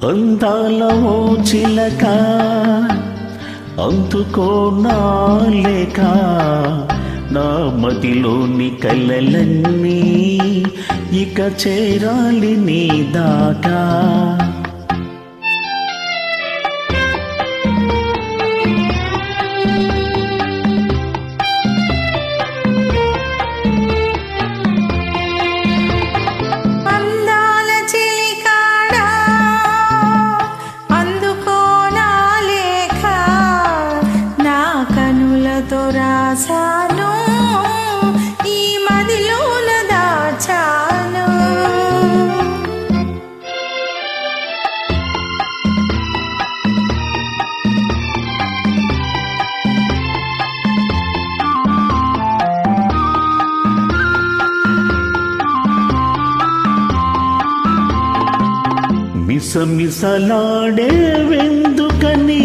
అందాల ఓ చిలక అందుకో నా లేక నా మదిలోని కలలన్నీ ఇక చేరాలి నీ దాకా రాసాను ఈ మదిలోన దాచాను మిసమిసలాడే వెందుకని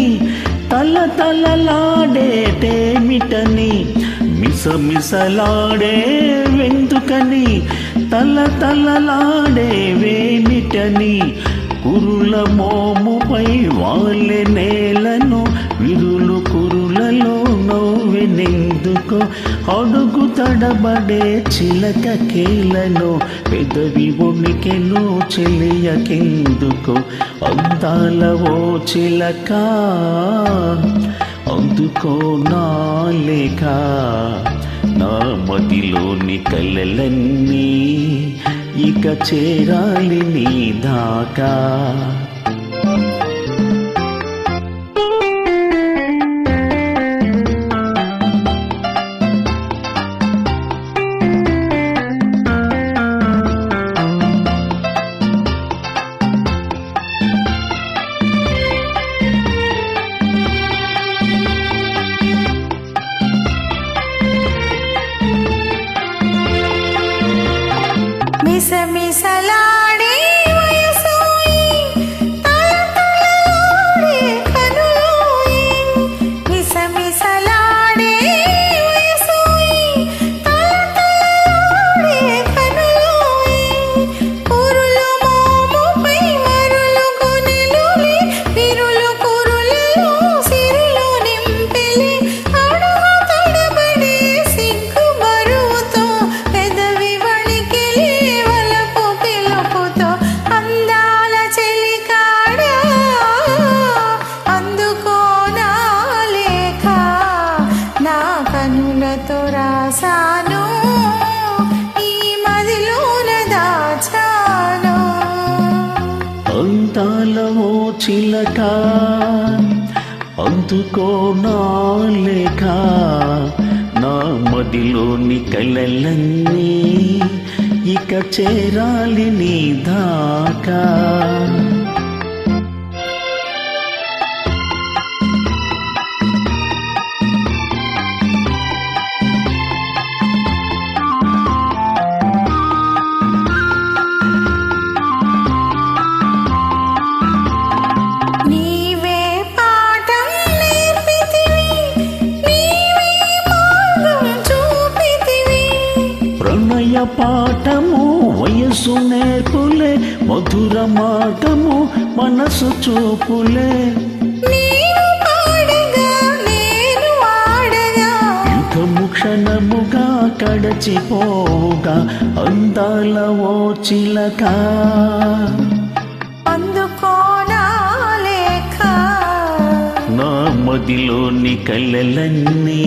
తలతలలాడేటేమిటని మిసమిసలాడే వెందుకని తలతలలాడేవేమిటని కురుల మోముపై వాళ్ళే నేలను విరులు కురులలో నవ్వెనెందుకో అడుగు తడబడే చిలక కేలను పెదవి ఒమికెను చెలియకెందుకో అందాల ఓ చిలక అందుకో నా లేక నా మదిలోని కలలన్నీ ఇక చేరాలి నీ దాకా మిసమిసలాడే వయసోయి తలతలలాడే కనులోయి మిసమిసలాడే వయసోయి తలతలలాడే కనులోయి కురుల మోముపై మరులు కొనెలులి విరులు కురులలో సిరులు నింపెలి అడుగు తడబడే సిగ్గు బరువుతో పెదవి కనులతో రాసాను ఈ మదిలోన దాచాను అందాల ఓ చిలక అందుకో నా లేక నా మదిలోని కలలన్నీ ఇక చేరాలి నీ దాకా ప్రణయ పాఠము వయసు నేర్పులే మధుర మాటము మనసు చూపులే యుగము క్షణముగా కడచిపోగా అందాల ఓ చిలక అందుకో నా లేక నా మదిలోని కలలన్నీ